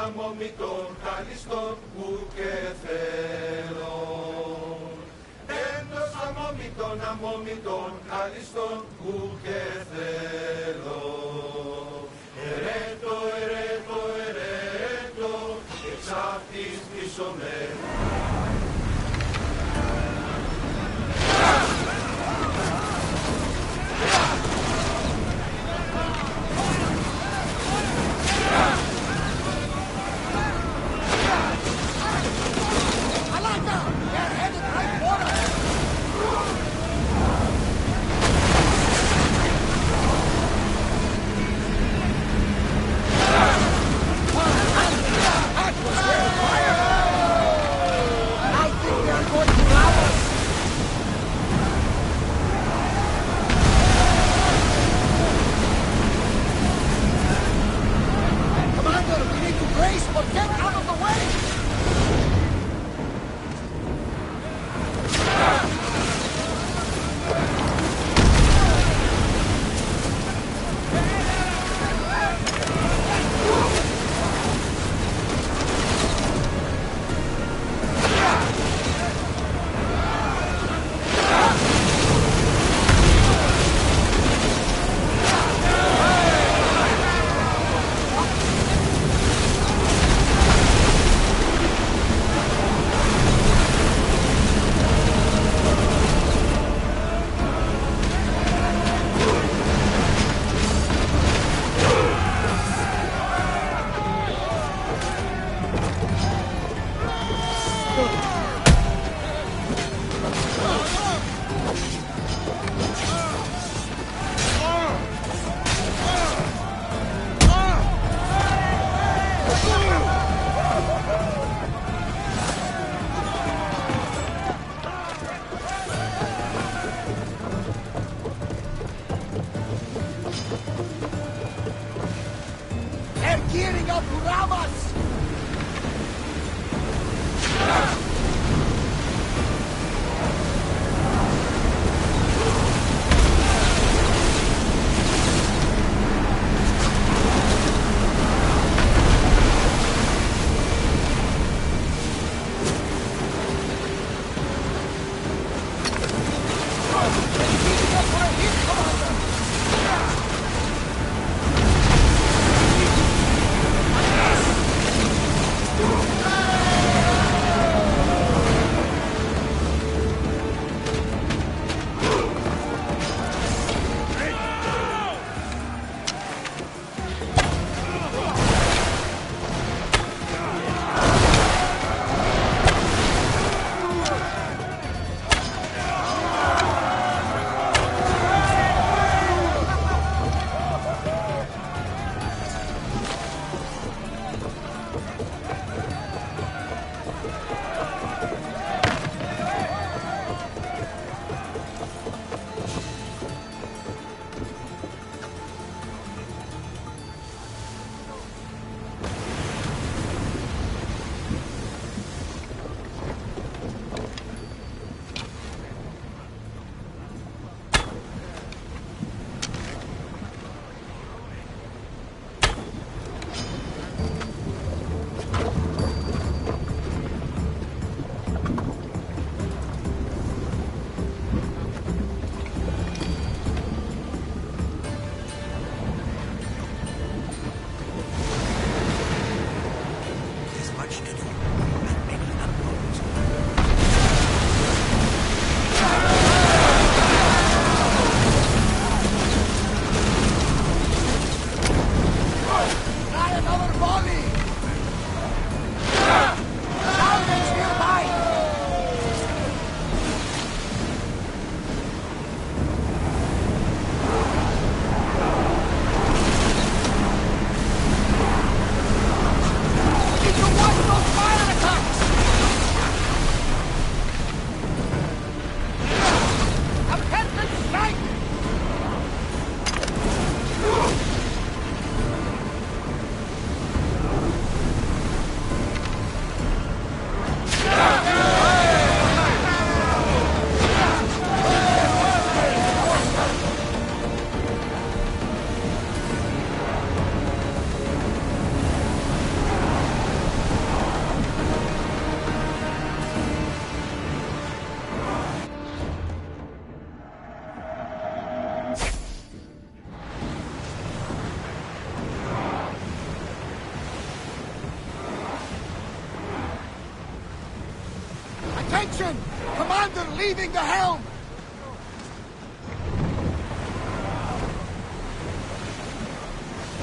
αμόμητων καλιστών που και θέλω. Έντος αμόμητων καλιστών που και θέλω. Ερέτω, εξ αυτής πείσομαι. Attention! Commander leaving the helm!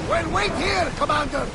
We'll wait here, Commander!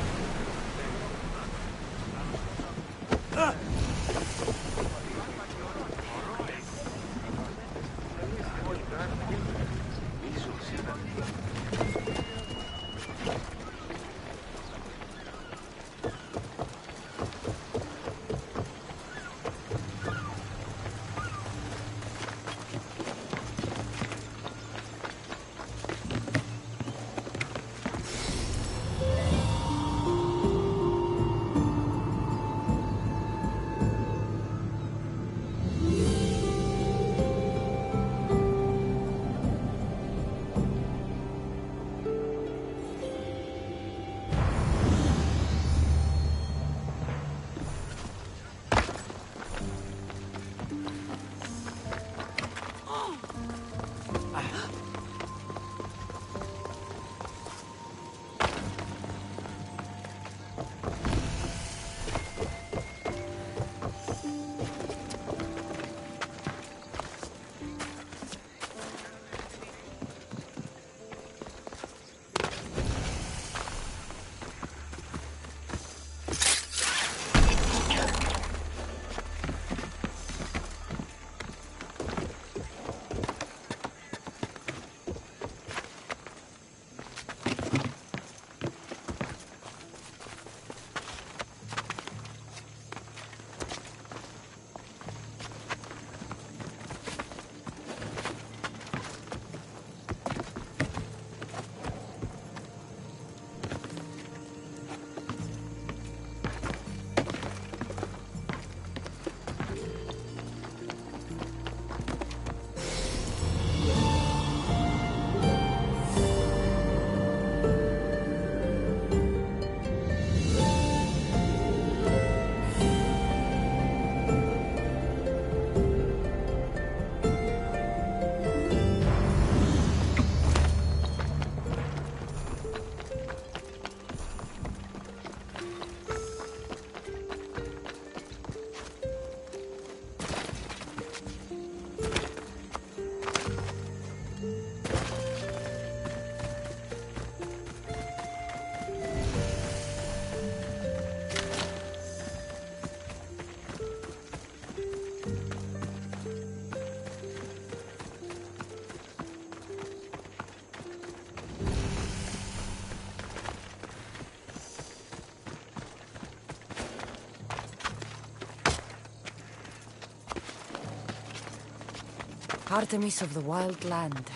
Artemis of the Wild Land,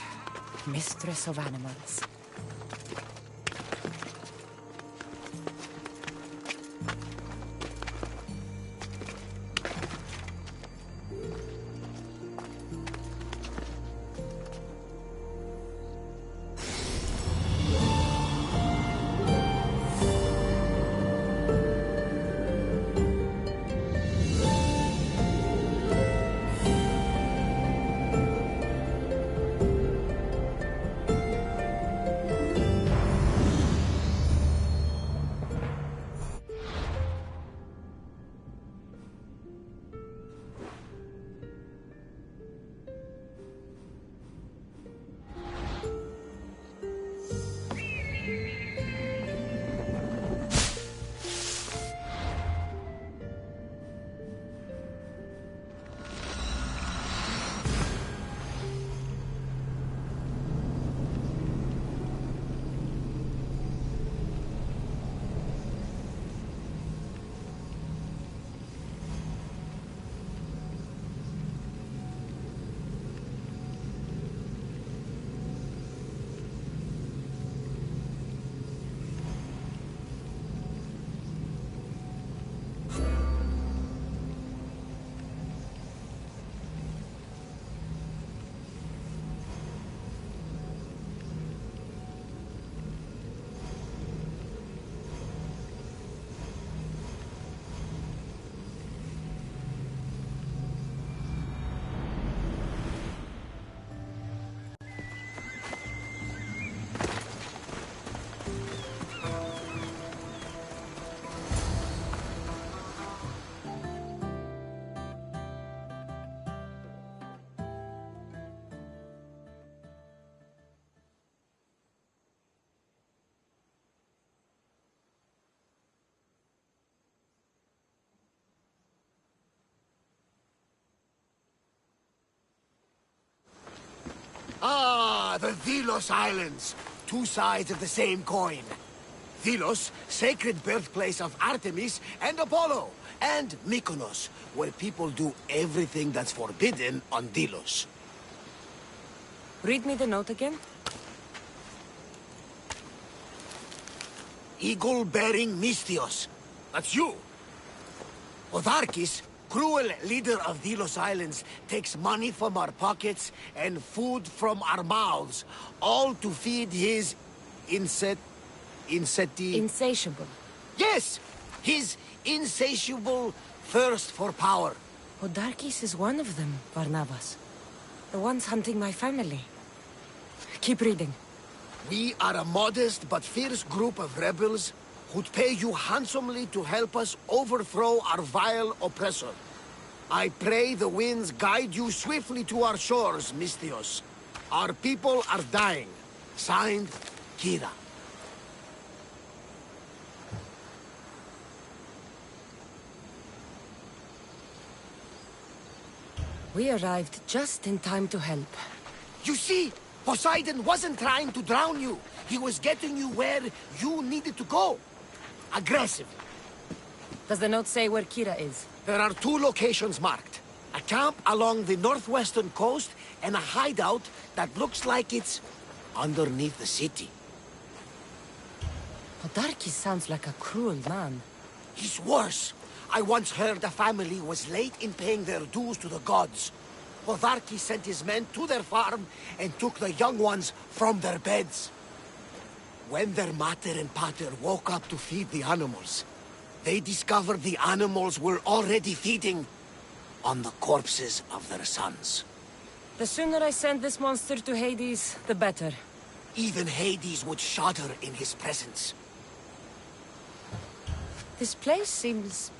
Mistress of Animals. Ah, the Delos Islands. Two sides of the same coin. Delos, sacred birthplace of Artemis and Apollo. And Mykonos, where people do everything that's forbidden on Delos. Read me the note again. Eagle-bearing Mystios. That's you. Otharkis, cruel leader of Delos Islands, takes money from our pockets and food from our mouths, all to feed his Insatiable. Yes! His insatiable thirst for power. Odarkis is one of them, Varnavas. The ones hunting my family. Keep reading. We are a modest but fierce group of rebels who'd pay you handsomely to help us overthrow our vile oppressor. I pray the winds guide you swiftly to our shores, Mystios. Our people are dying. Signed, Kira. We arrived just in time to help. You see, Poseidon wasn't trying to drown you. He was getting you where you needed to go. Aggressive. Does the note say where Kira is? There are two locations marked. A camp along the northwestern coast and a hideout that looks like it's underneath the city. Odarkis sounds like a cruel man. He's worse. I once heard a family was late in paying their dues to the gods. Otharkis sent his men to their farm and took the young ones from their beds. When their mater and pater woke up to feed the animals, they discovered the animals were already feeding on the corpses of their sons. The sooner I send this monster to Hades, the better. Even Hades would shudder in his presence. This place seems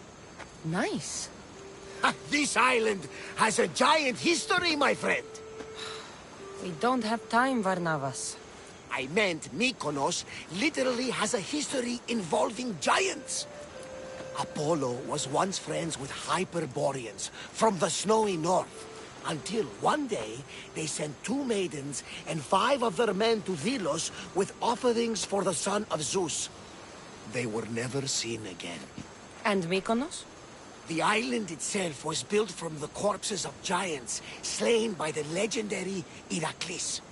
nice. This island has a giant history, my friend. We don't have time, Varnavas. I meant Mykonos literally has a history involving giants. Apollo was once friends with Hyperboreans from the snowy north, until one day they sent 2 maidens and 5 of their men to Delos with offerings for the son of Zeus. They were never seen again. And Mykonos? The island itself was built from the corpses of giants slain by the legendary Iraklis.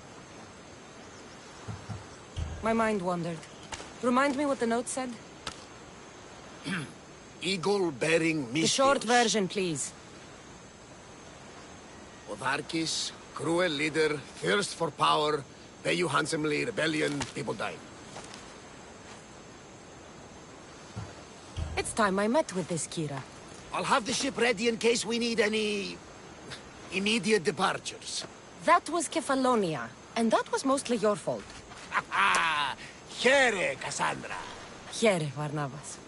My mind wandered. Remind me what the note said? Eagle-bearing Mystios. The short version, please. Otharkis, cruel leader, thirst for power, pay you handsomely, rebellion, people dying. It's time I met with this Kira. I'll have the ship ready in case we need any immediate departures. That was Kefalonia, and that was mostly your fault. Ha ha! Here, Kassandra. Here, Varnavas.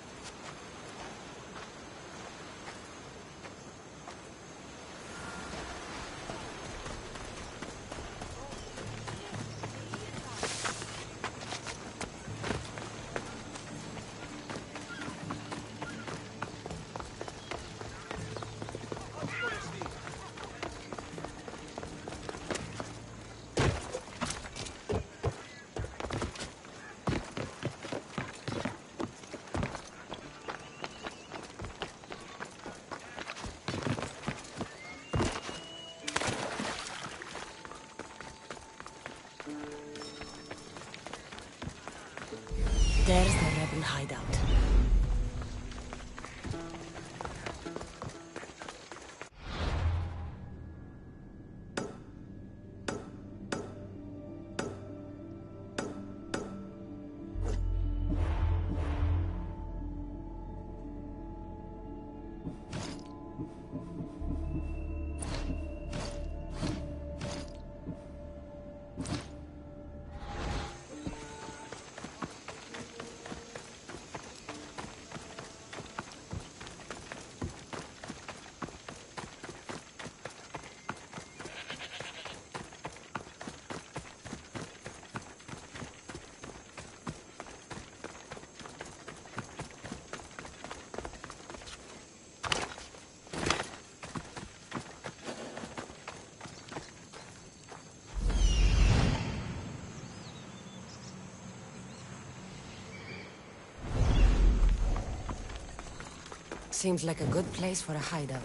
Seems like a good place for a hideout.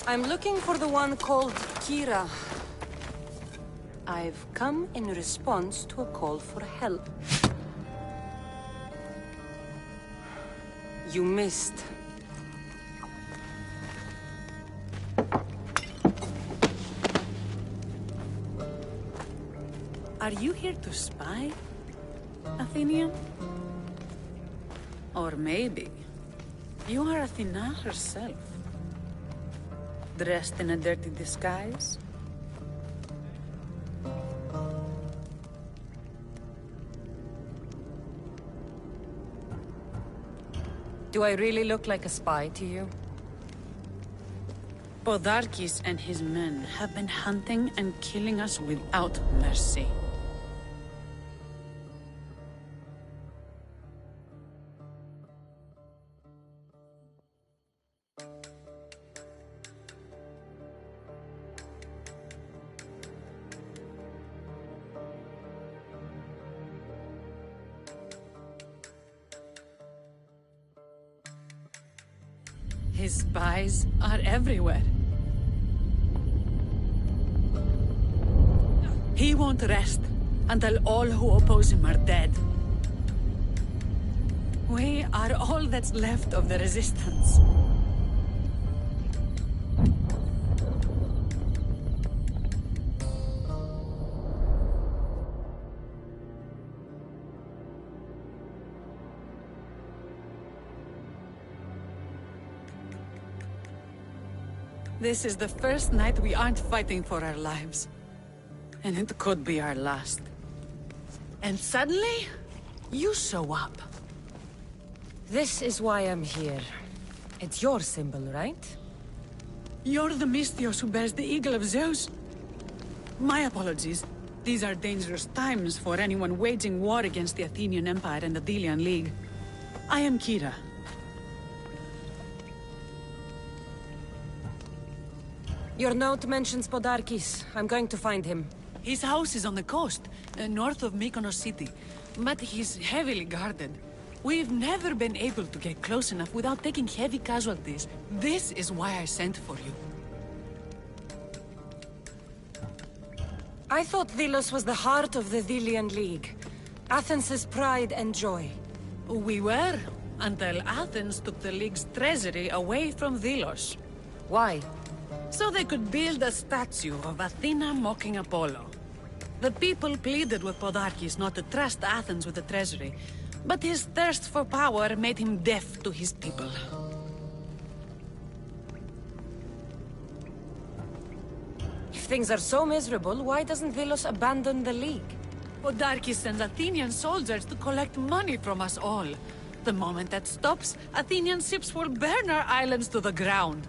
I'm looking for the one called Kira. I've come in response to a call for help. You missed. Are you here to spy, Athenian? Or maybe you are Athena herself, dressed in a dirty disguise? Do I really look like a spy to you? Podarkis and his men have been hunting and killing us without mercy. His spies are everywhere. He won't rest until all who oppose him are dead. We are all that's left of the resistance. This is the first night we aren't fighting for our lives. And it could be our last. And suddenly, you show up. This is why I'm here. It's your symbol, right? You're the Mystios who bears the eagle of Zeus. My apologies. These are dangerous times for anyone waging war against the Athenian Empire and the Delian League. I am Kira. Your note mentions Podarkis. I'm going to find him. His house is on the coast, north of Mykonos city. But he's heavily guarded. We've never been able to get close enough without taking heavy casualties. This is why I sent for you. I thought Delos was the heart of the Delian League. Athens' pride and joy. We were, until Athens took the League's treasury away from Delos. Why? So they could build a statue of Athena mocking Apollo. The people pleaded with Podarkis not to trust Athens with the treasury, but his thirst for power made him deaf to his people. If things are so miserable, why doesn't Delos abandon the League? Podarkis sends Athenian soldiers to collect money from us all. The moment that stops, Athenian ships will burn our islands to the ground.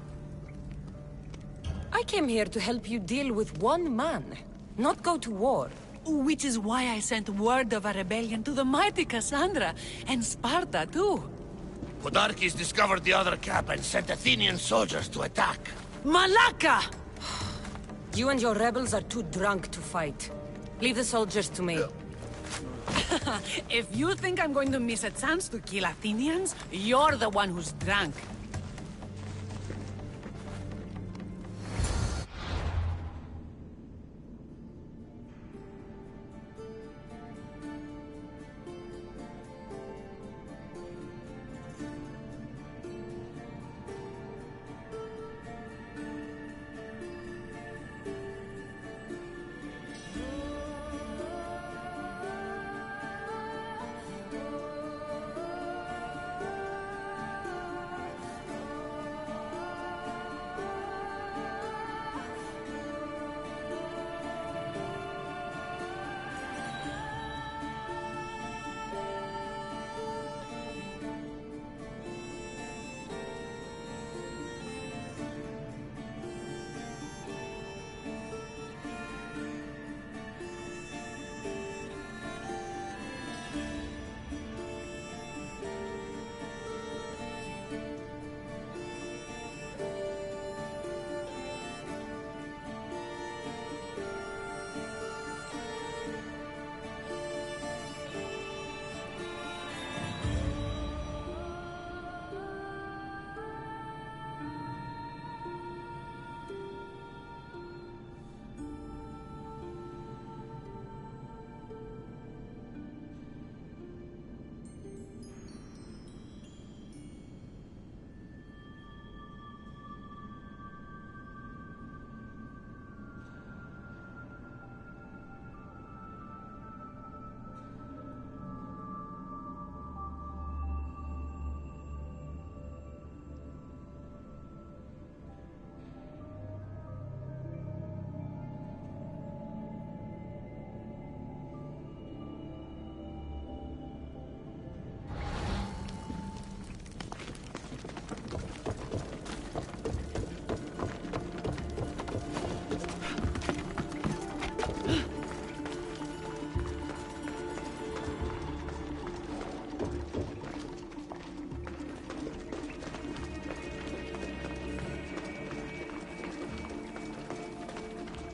I came here to help you deal with one man, not go to war. Which is why I sent word of a rebellion to the mighty Kassandra, and Sparta too. Podarkis discovered the other cap and sent Athenian soldiers to attack. Malaka! You and your rebels are too drunk to fight. Leave the soldiers to me. If you think I'm going to miss a chance to kill Athenians, you're the one who's drunk.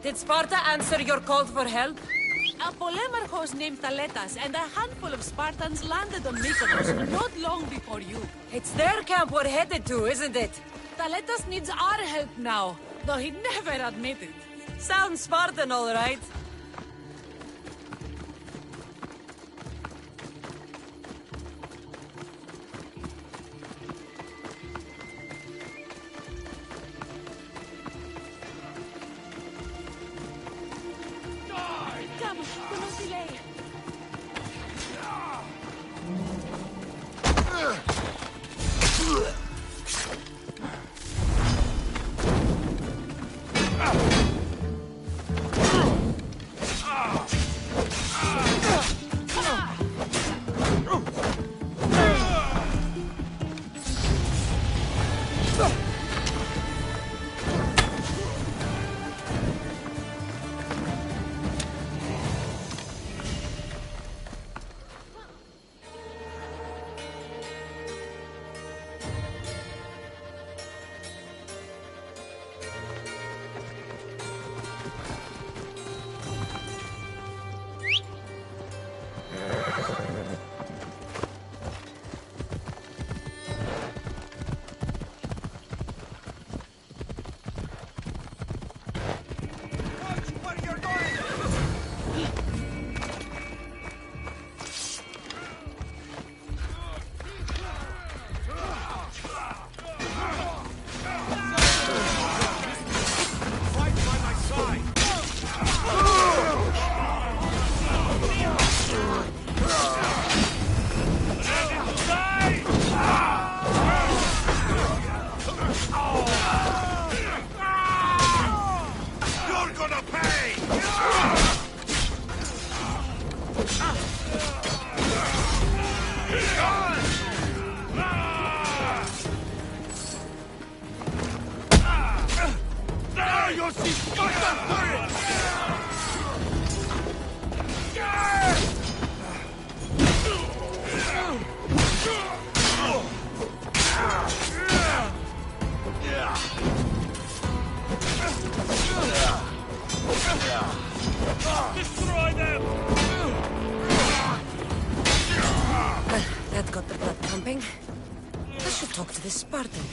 Did Sparta answer your call for help? A polemarchos named Thaletas and a handful of Spartans landed on Mykonos not long before you. It's their camp we're headed to, isn't it? Thaletas needs our help now, though he'd never admit it. Sounds Spartan, all right. Come, do not delay. Destroy them! That got the blood pumping. I should talk to this Spartan.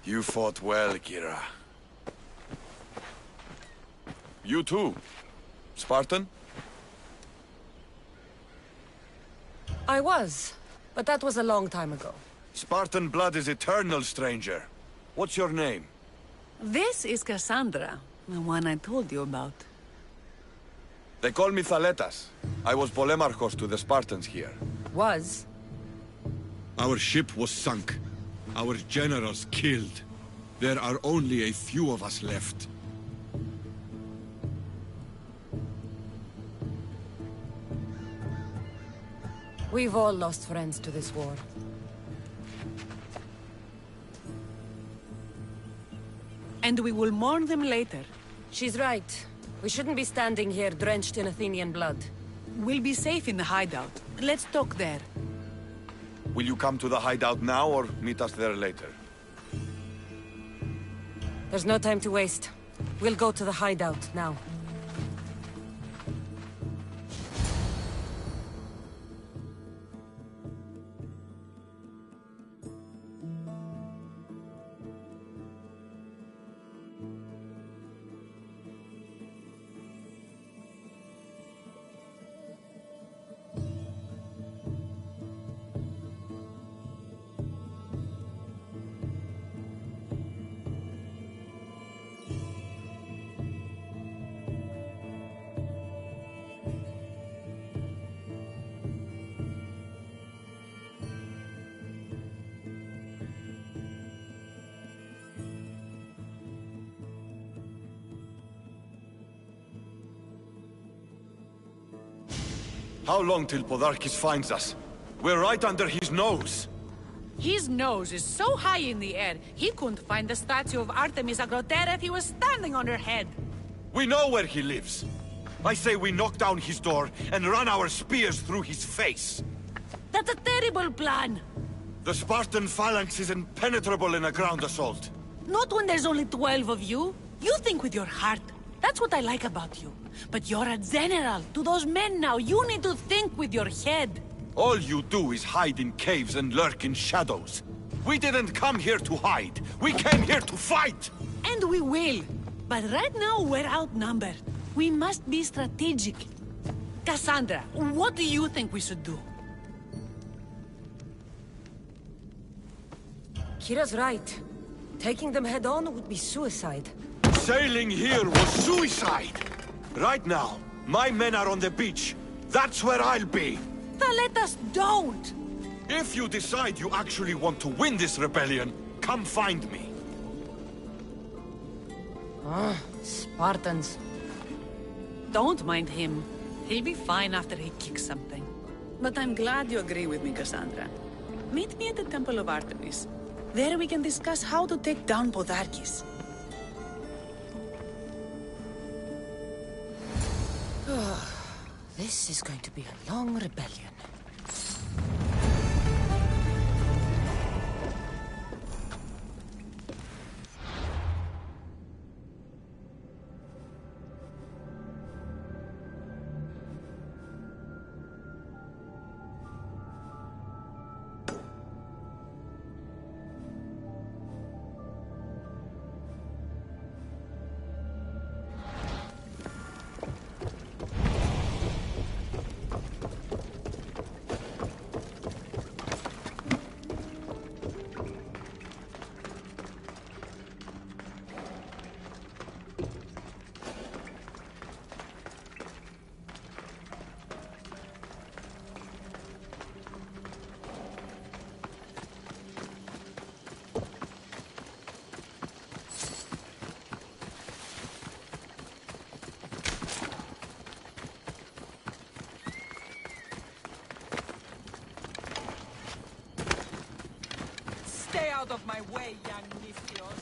You fought well, Kira. You too. Spartan? I was, but that was a long time ago. Spartan blood is eternal, stranger. What's your name? This is Kassandra, the one I told you about. They call me Thaletas. I was polemarchos to the Spartans here. Was? Our ship was sunk. Our generals killed. There are only a few of us left. We've all lost friends to this war. And we will mourn them later. She's right. We shouldn't be standing here drenched in Athenian blood. We'll be safe in the hideout. Let's talk there. Will you come to the hideout now or meet us there later? There's no time to waste. We'll go to the hideout now. How long till Podarkis finds us? We're right under his nose. His nose is so high in the air, he couldn't find the statue of Artemis Agrotera if he was standing on her head. We know where he lives. I say we knock down his door and run our spears through his face. That's a terrible plan. The Spartan phalanx is impenetrable in a ground assault. Not when there's only 12 of you. You think with your heart. That's what I like about you. But you're a general. To those men now, you need to think with your head. All you do is hide in caves and lurk in shadows. We didn't come here to hide. We came here to fight! And we will. But right now, we're outnumbered. We must be strategic. Kassandra, what do you think we should do? Kira's right. Taking them head on would be suicide. Sailing here was suicide! Right now, my men are on the beach. That's where I'll be. Let us don't! If you decide you actually want to win this rebellion, come find me. Spartans. Don't mind him. He'll be fine after he kicks something. But I'm glad you agree with me, Kassandra. Meet me at the Temple of Artemis. There we can discuss how to take down Podarkis. This is going to be a long rebellion. Stay out of my way, young Misthios.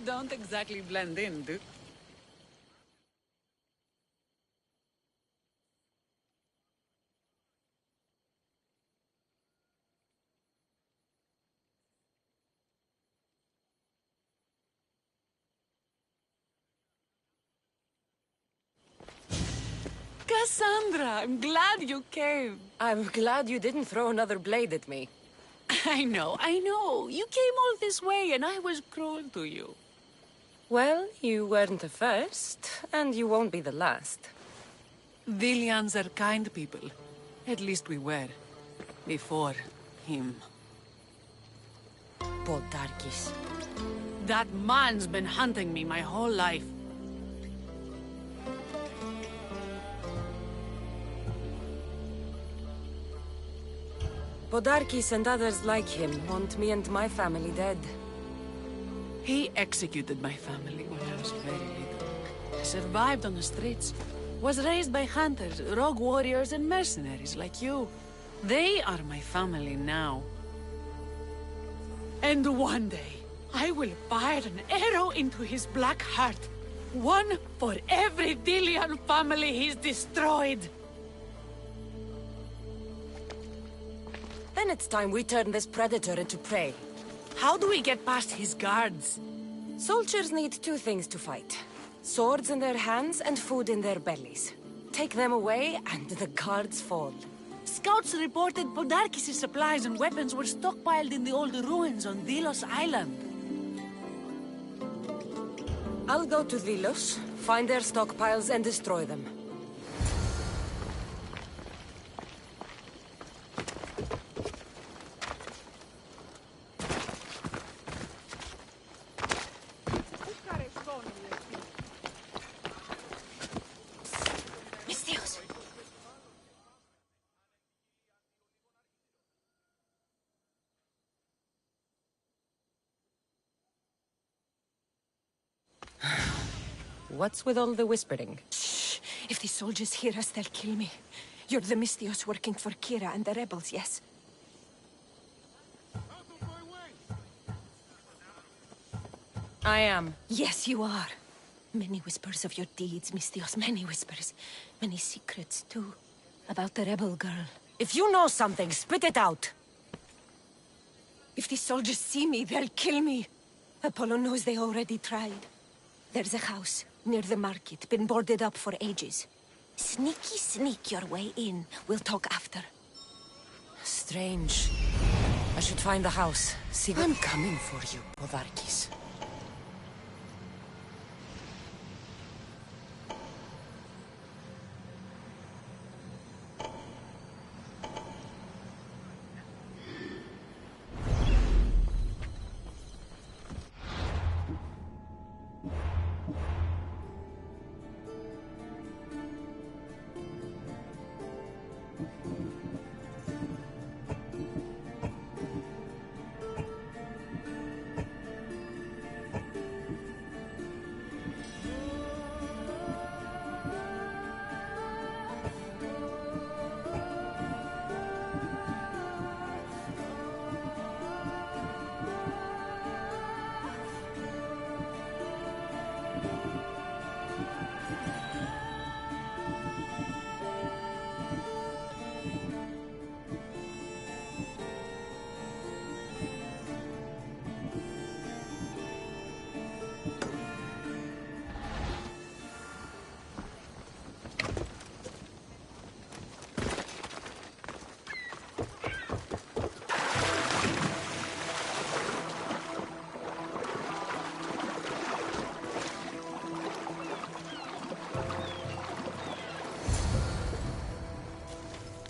Don't exactly blend in, dude. Kassandra, I'm glad you came. I'm glad you didn't throw another blade at me. I know. You came all this way and I was cruel to you. Well, you weren't the first, and you won't be the last. Dilians are kind people. At least we were. Before him. Podarkis. That man's been hunting me my whole life. Podarkis and others like him want me and my family dead. He executed my family when I was very little. I survived on the streets. Was raised by hunters, rogue warriors, and mercenaries like you. They are my family now. And one day, I will fire an arrow into his black heart. One for every Dilian family he's destroyed. Then it's time we turn this predator into prey. How do we get past his guards? Soldiers need two things to fight. Swords in their hands and food in their bellies. Take them away and the guards fall. Scouts reported Podarkis' supplies and weapons were stockpiled in the old ruins on Delos Island. I'll go to Delos, find their stockpiles and destroy them. what's with all the whispering? Shh! If the soldiers hear us, they'll kill me. You're the Mystios working for Kira and the rebels, yes? I am. Yes, you are. Many whispers of your deeds, Mystios, many whispers. Many secrets, too. About the rebel girl. If you know something, spit it out! If the soldiers see me, they'll kill me. Apollo knows they already tried. There's a house near the market, been boarded up for ages. Sneak your way in. We'll talk after. Strange. I should find the house. See, I'm coming for you, Podarkis.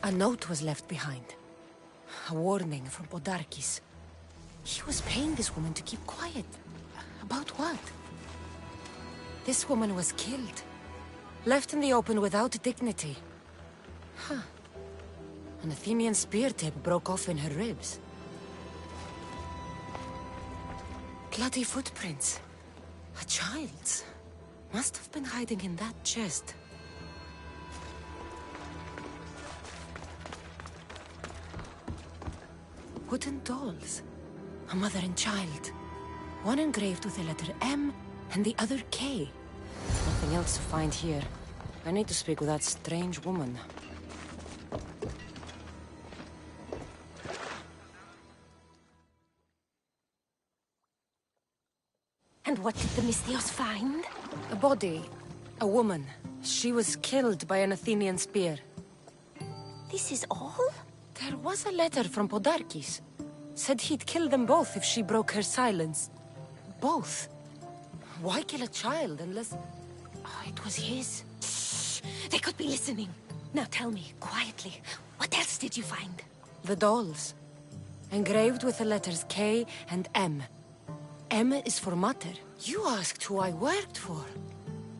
A note was left behind. A warning from Podarkis. He was paying this woman to keep quiet. About what? This woman was killed. Left in the open without dignity. Huh. An Athenian spear tip broke off in her ribs. Bloody footprints. A child's. Must have been hiding in that chest. Wooden dolls. A mother and child. One engraved with the letter M and the other K. Nothing else to find here. I need to speak with that strange woman. And what did the Mystios find? A body. A woman. She was killed by an Athenian spear. This is all? There was a letter from Podarkis. Said he'd kill them both if she broke her silence. Both? Why kill a child unless... Oh, it was his. Shh! They could be listening. Now tell me, quietly, what else did you find? The dolls. Engraved with the letters K and M. M is for mother. You asked who I worked for.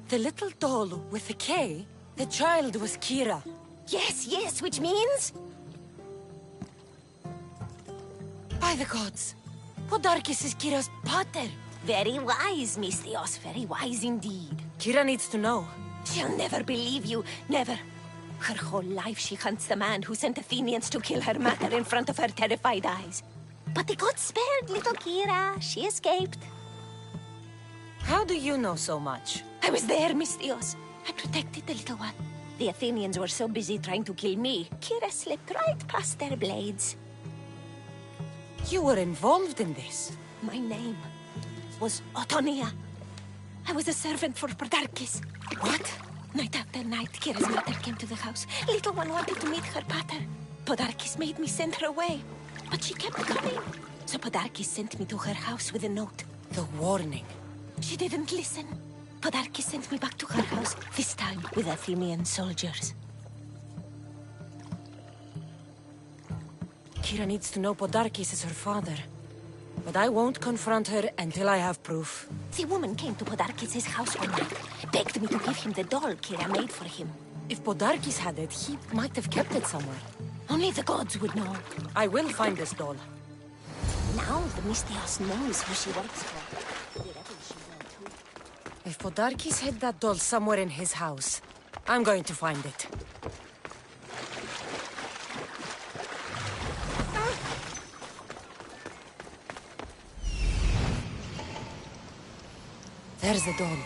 The little doll with the K, the child was Kira. Yes, which means? By the gods! Podarkis is Kira's pater! Very wise, Mystios, very wise indeed. Kira needs to know. She'll never believe you, never. Her whole life she hunts the man who sent Athenians to kill her mater in front of her terrified eyes. But the gods spared little Kira. She escaped. How do you know so much? I was there, Mystios. I protected the little one. The Athenians were so busy trying to kill me, Kira slipped right past their blades. You were involved in this. My name was Otonia. I was a servant for Podarkis. What? Night after night, Kira's mother came to the house. Little one wanted to meet her pater. Podarkis made me send her away. But she kept coming. So Podarkis sent me to her house with a note. The warning. She didn't listen. Podarkis sent me back to her house, this time with Athenian soldiers. Kira needs to know Podarkis is her father. But I won't confront her until I have proof. The woman came to Podarkis' house one night, begged me to give him the doll Kira made for him. If Podarkis had it, he might have kept it somewhere. Only the gods would know. I will find this doll. Now the Mystios knows who she works for. The rebels she went to. If Podarkis hid that doll somewhere in his house. I'm going to find it. There's the doll.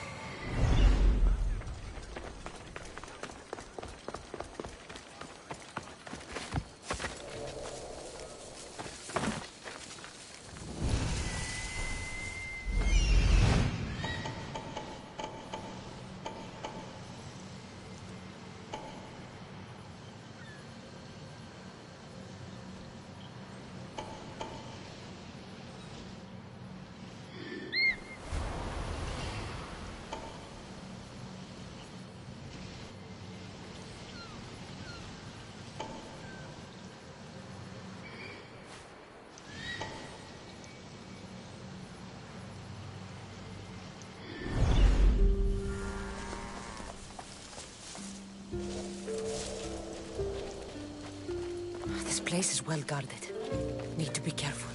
This place is well guarded. Need to be careful.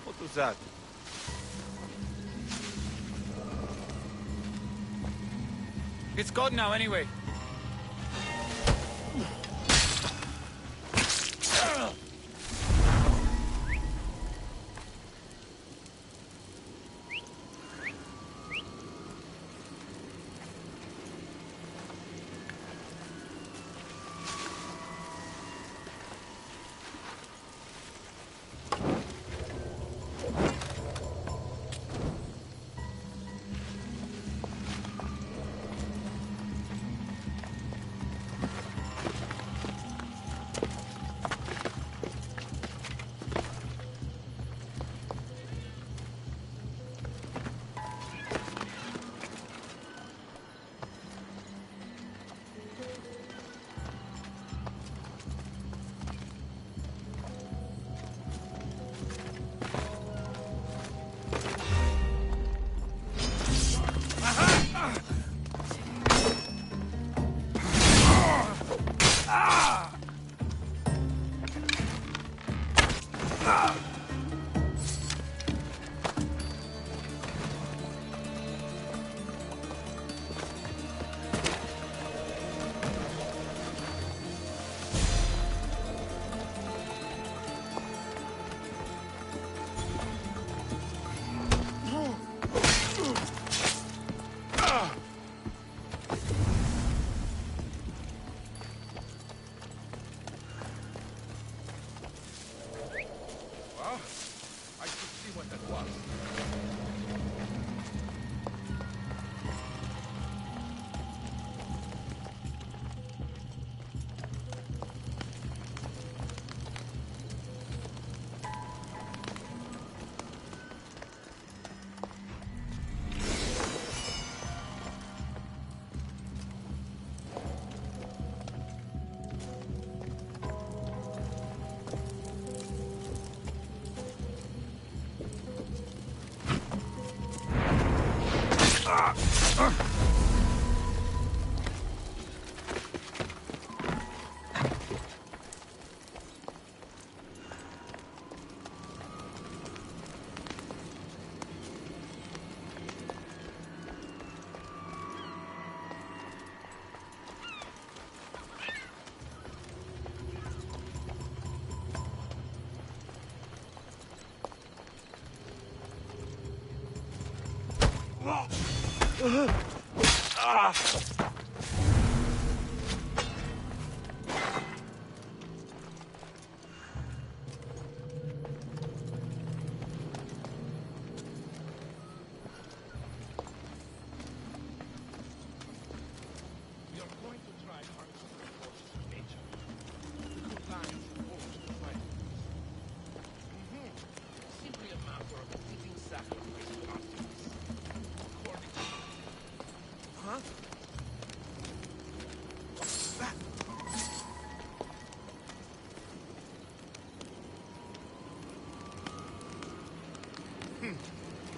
What was that? It's gone now, anyway.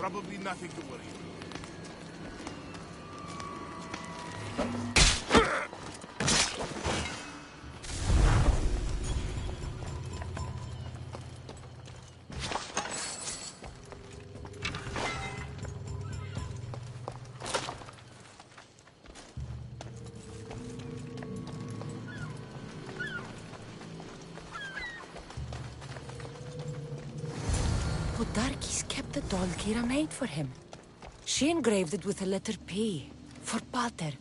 Probably nothing to worry about. Podarkis kept the doll Kira made for him. She engraved it with the letter P, for Pater.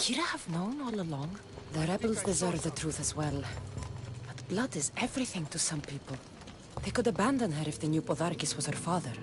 Kira have known all along? The rebels deserve the truth as well. But blood is everything to some people. They could abandon her if they knew Podarkis was her father.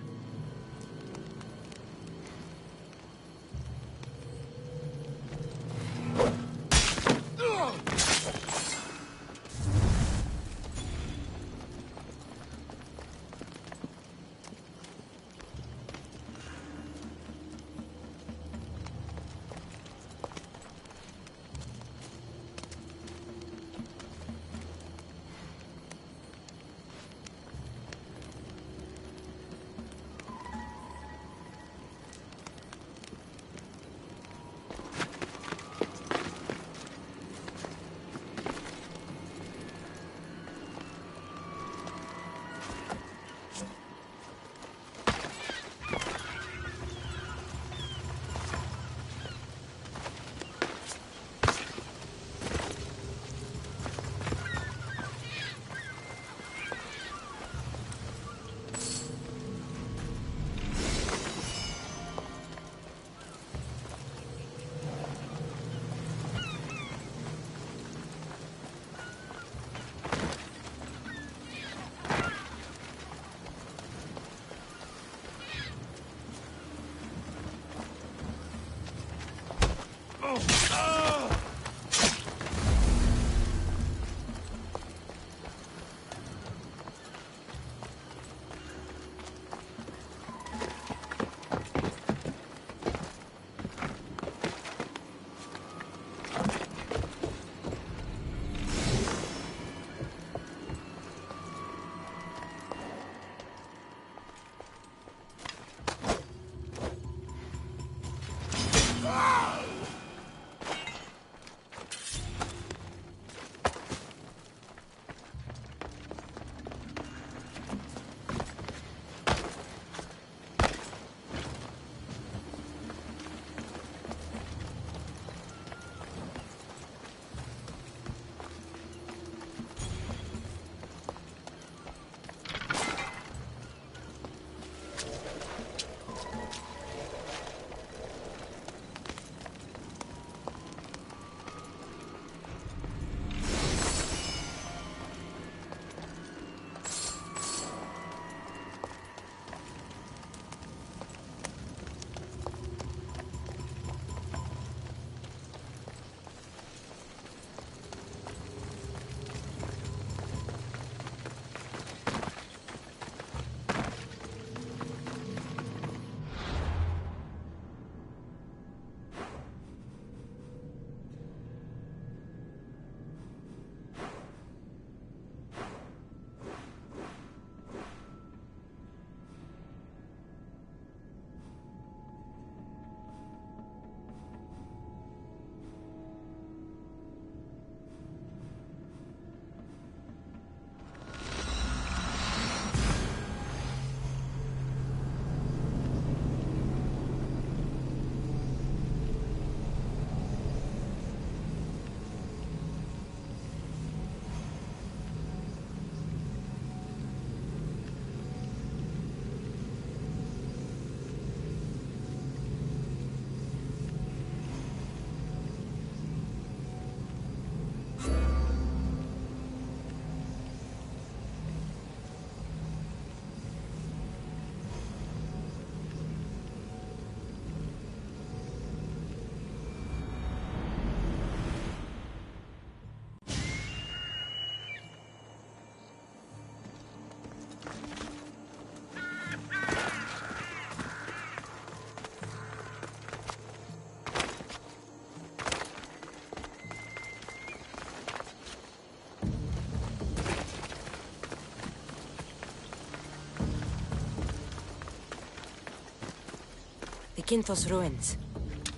The Kinthos ruins.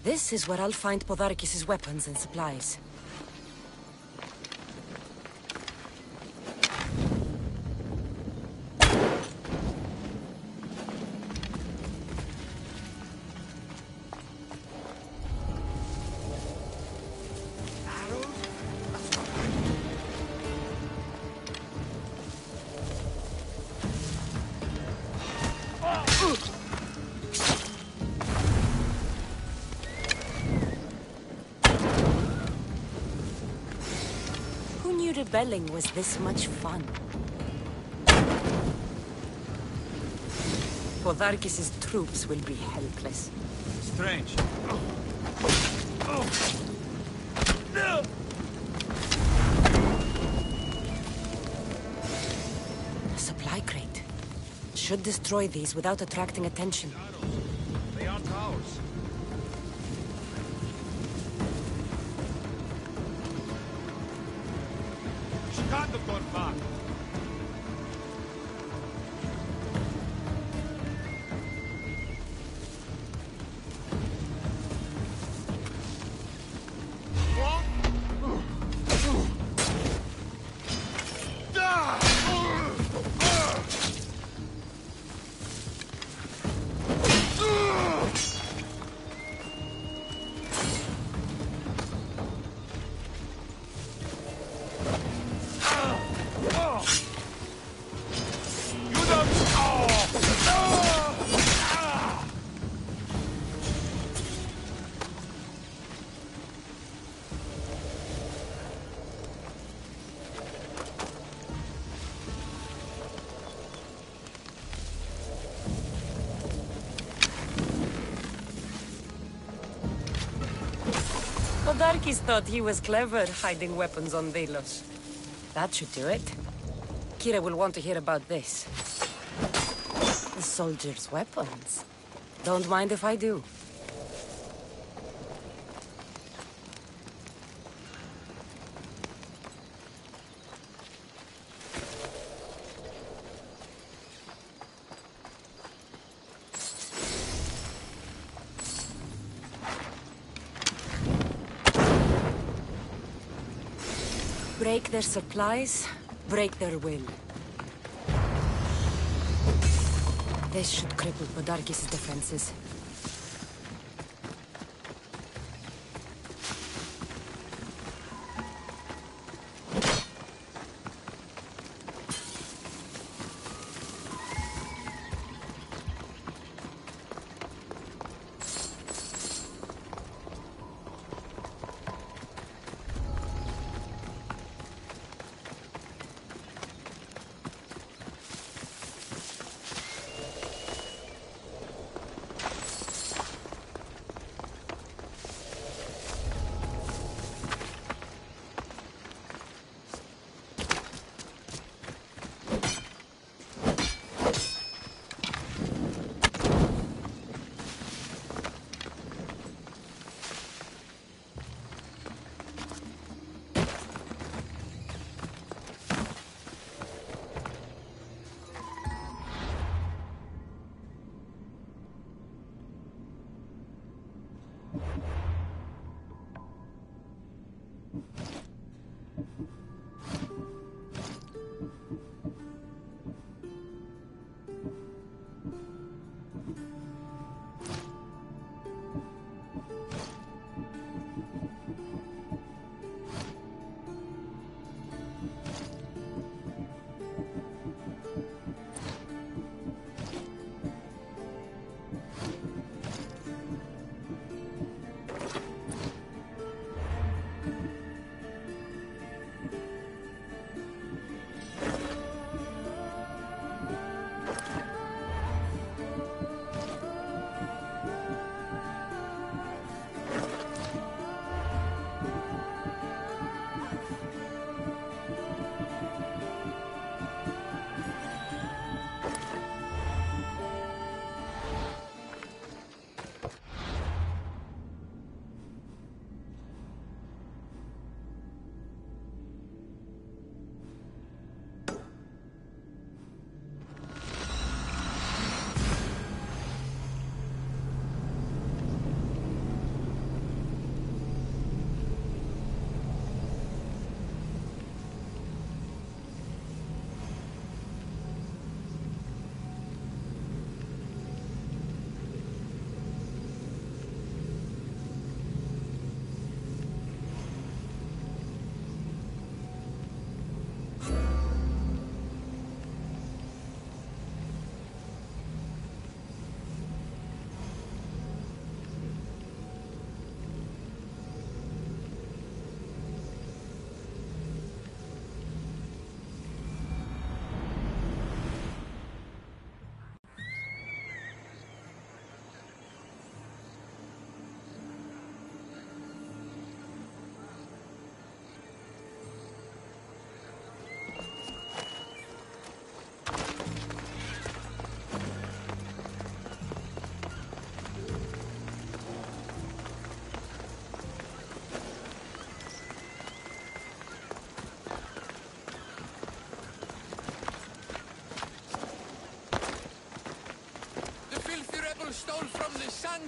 This is where I'll find Podarkis' weapons and supplies. Rebelling was this much fun. Podarkis' troops will be helpless. Strange. A supply crate. Should destroy these without attracting attention. They aren't ours. She can't have gone far. Podarkis thought he was clever, hiding weapons on Delos. That should do it. Kira will want to hear about this. The soldiers' weapons. Don't mind if I do. Break their supplies, break their will. This should cripple Podarkis' defenses.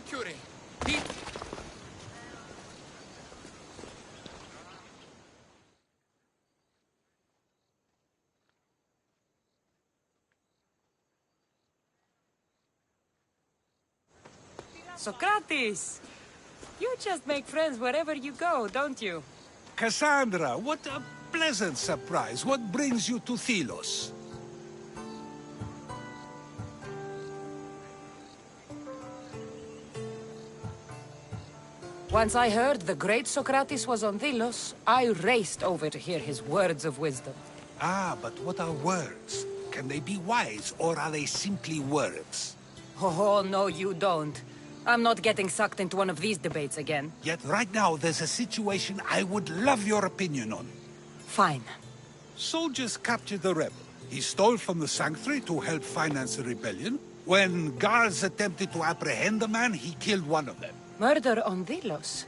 Curie. He... Socrates! You just make friends wherever you go, don't you? Kassandra, what a pleasant surprise. What brings you to Thelos? Once I heard the great Socrates was on Thelos, I raced over to hear his words of wisdom. Ah, but what are words? Can they be wise, or are they simply words? Oh, no, you don't. I'm not getting sucked into one of these debates again. Yet right now, there's a situation I would love your opinion on. Fine. Soldiers captured the rebel. He stole from the sanctuary to help finance the rebellion. When guards attempted to apprehend the man, he killed one of them. Murder on Thelos?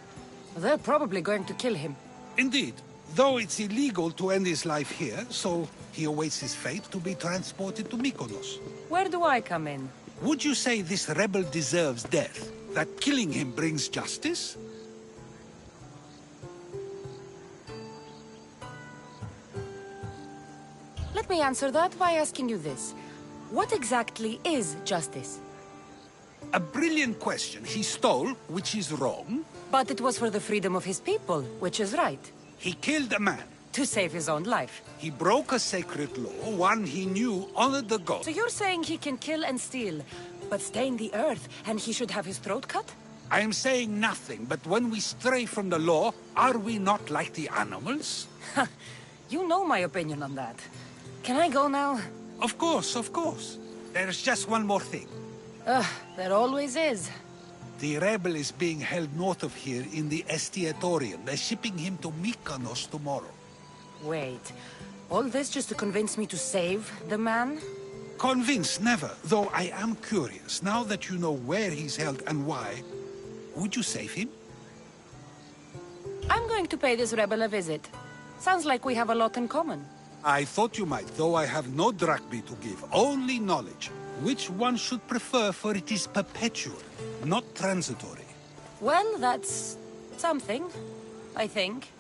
They're probably going to kill him. Indeed. Though it's illegal to end his life here, so he awaits his fate to be transported to Mykonos. Where do I come in? Would you say this rebel deserves death? That killing him brings justice? Let me answer that by asking you this. What exactly is justice? A brilliant question. He stole, which is wrong. But it was for the freedom of his people, which is right. He killed a man. To save his own life. He broke a sacred law, one he knew honored the gods. So you're saying he can kill and steal, but stain the earth, and he should have his throat cut? I am saying nothing, but when we stray from the law, are we not like the animals? You know my opinion on that. Can I go now? Of course, of course. There's just one more thing. There always is. The rebel is being held north of here in the Estiatorium. They're shipping him to Mykonos tomorrow. Wait, all this just to convince me to save the man? Convinced, never. Though I am curious, now that you know where he's held and why, would you save him? I'm going to pay this rebel a visit. Sounds like we have a lot in common. I thought you might, though I have no drachmae to give, only knowledge. Which one should prefer, for it is perpetual, not transitory. Well, that's something, I think.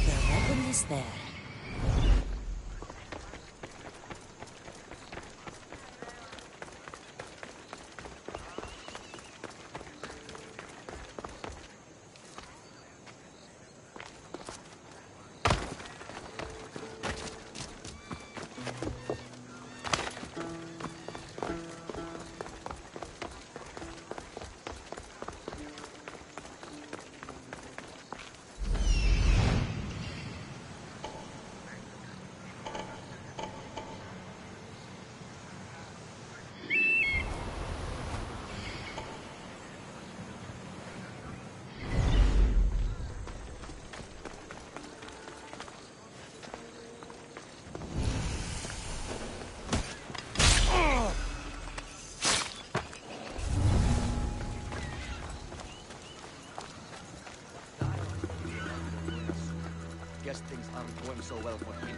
The weapon is there. Guess things aren't going so well for him.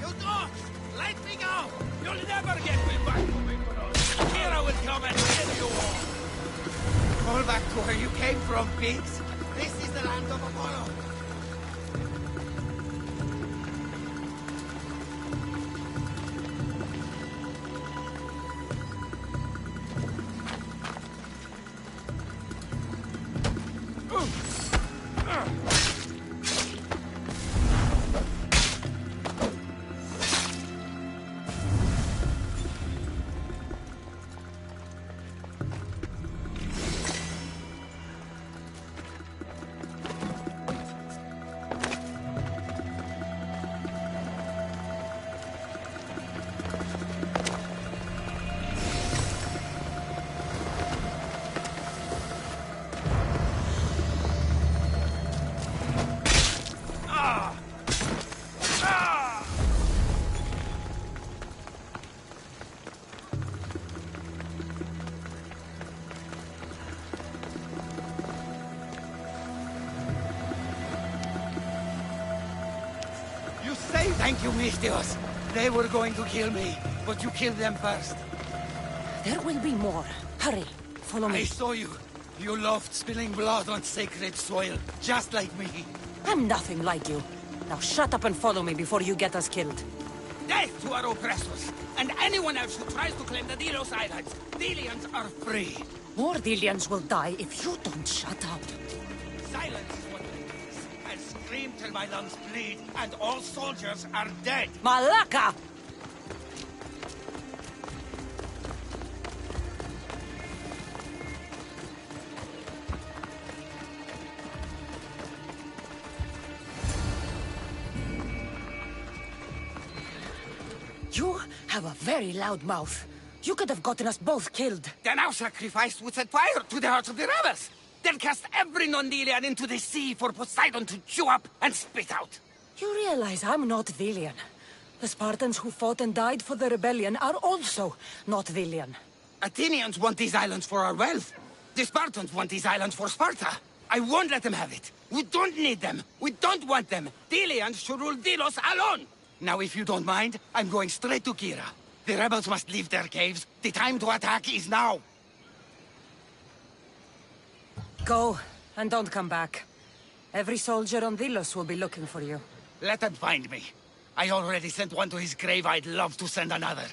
You dogs! Let me go! You'll never get me back to Mykonos! Here I will come and kill you all! Fall back to where you came from, pigs! This is the land of Apollo! You say thank you, Mistios. They were going to kill me, but you killed them first. There will be more. Hurry, follow me. I saw you. You loved spilling blood on sacred soil, just like me. I'm nothing like you. Now shut up and follow me before you get us killed. Death to our oppressors, and anyone else who tries to claim the Delos Islands. Delians are free. More Delians will die if you don't shut up. Silence is what it is. I'll scream till my lungs bleed, and all soldiers are dead. Malaka! You have a very loud mouth. You could have gotten us both killed. Then our sacrifice would set fire to the hearts of the rebels. Then cast every non-Delian into the sea for Poseidon to chew up and spit out. You realize I'm not Delian. The Spartans who fought and died for the rebellion are also not Delian. Athenians want these islands for our wealth. The Spartans want these islands for Sparta. I won't let them have it. We don't need them. We don't want them. Delians should rule Delos alone. Now, if you don't mind, I'm going straight to Kira. The rebels must leave their caves. The time to attack is now. Go, and don't come back. Every soldier on Delos will be looking for you. Let them find me. I already sent one to his grave. I'd love to send another.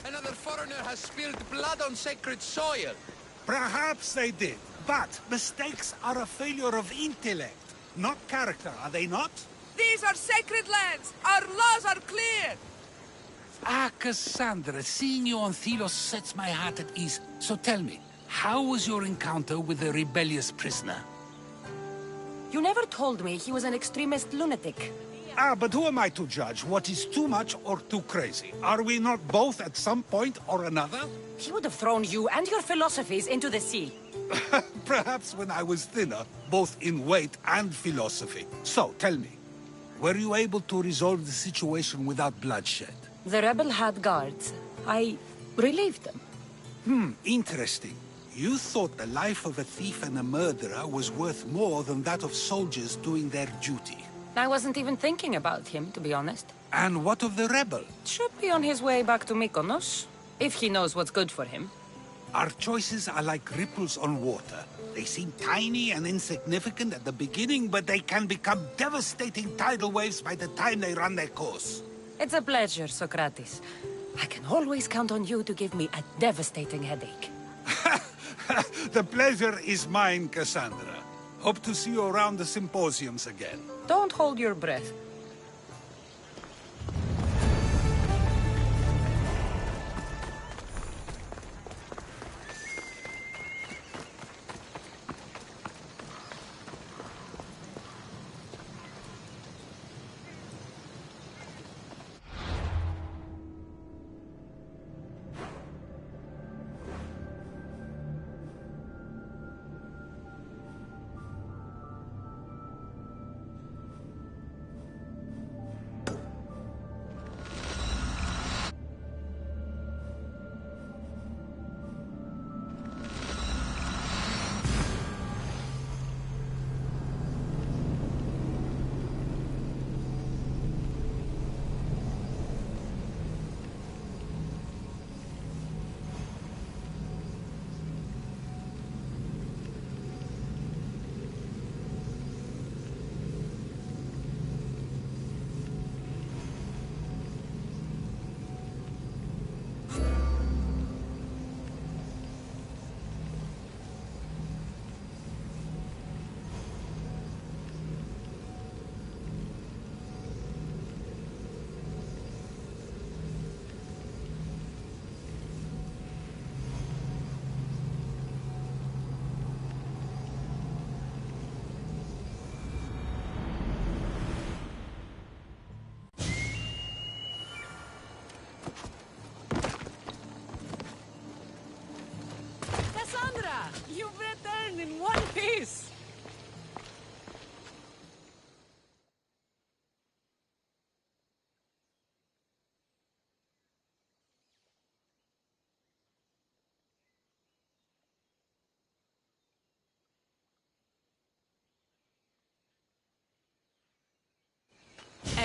Another foreigner has spilled blood on sacred soil. Perhaps they did, but mistakes are a failure of intellect, not character, are they not? These are sacred lands! Our laws are clear! Ah, Kassandra, seeing you on Thelos sets my heart at ease. So tell me, how was your encounter with the rebellious prisoner? You never told me he was an extremist lunatic. Ah, but who am I to judge what is too much or too crazy? Are we not both at some point or another? He would have thrown you and your philosophies into the sea. Perhaps when I was thinner, both in weight and philosophy. So, tell me, were you able to resolve the situation without bloodshed? The rebel had guards. I relieved them. Interesting. You thought the life of a thief and a murderer was worth more than that of soldiers doing their duty. I wasn't even thinking about him, to be honest. And what of the rebel? Should be on his way back to Mykonos, if he knows what's good for him. Our choices are like ripples on water. They seem tiny and insignificant at the beginning, but they can become devastating tidal waves by the time they run their course. It's a pleasure, Socrates. I can always count on you to give me a devastating headache. The pleasure is mine, Kassandra. Hope to see you around the symposiums again. Don't hold your breath.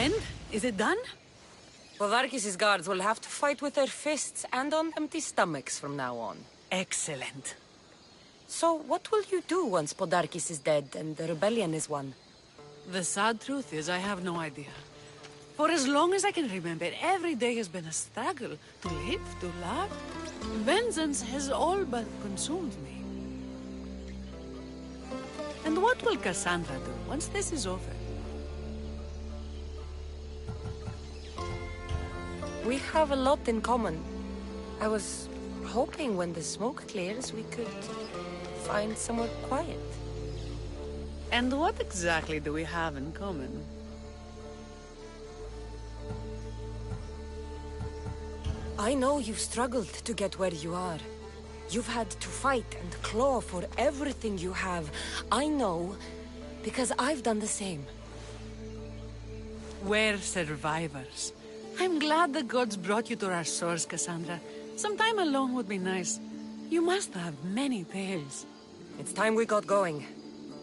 And? Is it done? Podarkis' guards will have to fight with their fists and on empty stomachs from now on. Excellent. So, what will you do once Podarkis is dead and the rebellion is won? The sad truth is, I have no idea. For as long as I can remember, every day has been a struggle to live, to love. Vengeance has all but consumed me. And what will Kassandra do once this is over? We have a lot in common. I was hoping when the smoke clears, we could find somewhere quiet. And what exactly do we have in common? I know you've struggled to get where you are. You've had to fight and claw for everything you have. I know, because I've done the same. We're survivors. I'm glad the gods brought you to our shores, Kassandra. Some time alone would be nice. You must have many tales. It's time we got going.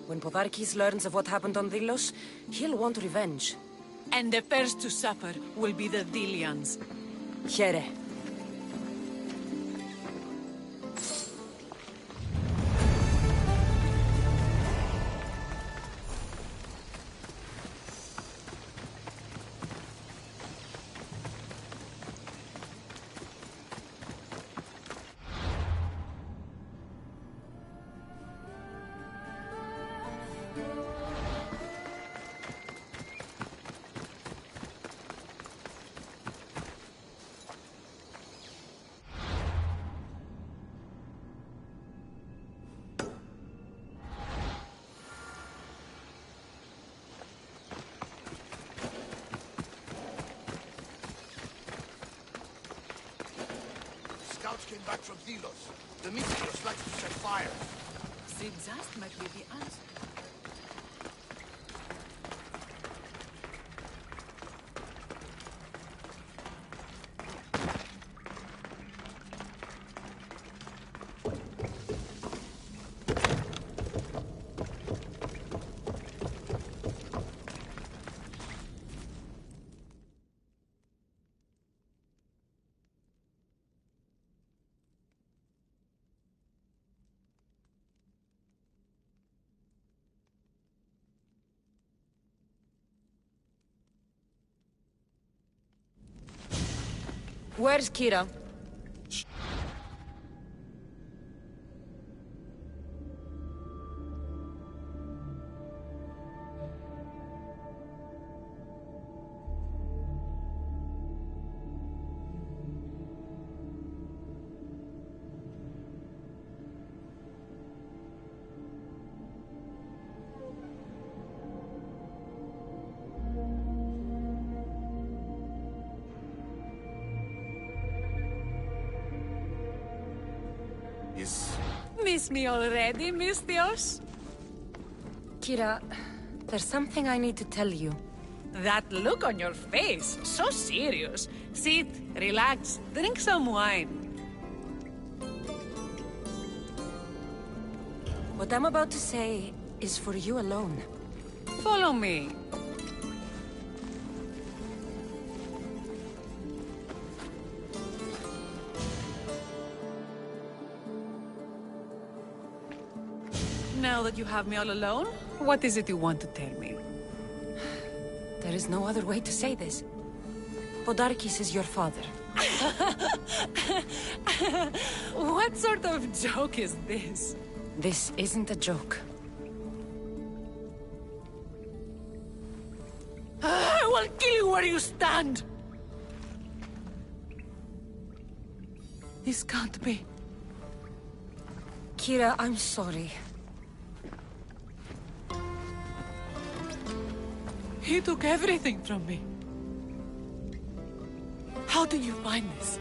When Podarkis learns of what happened on Delos, he'll want revenge. And the first to suffer will be the Delians. Here. Scouts came back from Delos. The Misthios likes to set fire. Zigzast might be the answer. Where's Kira? Miss me already, Misthios? Kira, there's something I need to tell you. That look on your face, so serious. Sit, relax, drink some wine. What I'm about to say is for you alone. Follow me. Now that you have me all alone, what is it you want to tell me? There is no other way to say this. Podarkis is your father. What sort of joke is this? This isn't a joke. I will kill you where you stand! This can't be. Kira, I'm sorry. He took everything from me. How did you find this?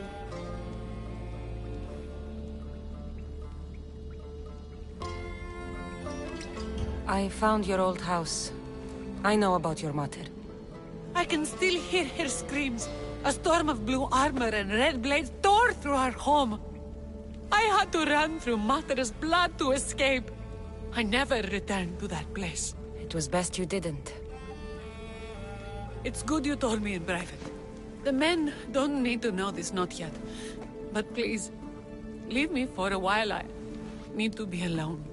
I found your old house. I know about your mother. I can still hear her screams. A storm of blue armor and red blades tore through our home. I had to run through Mater's blood to escape. I never returned to that place. It was best you didn't. It's good you told me in private. The men don't need to know this, not yet. But please, leave me for a while. I need to be alone.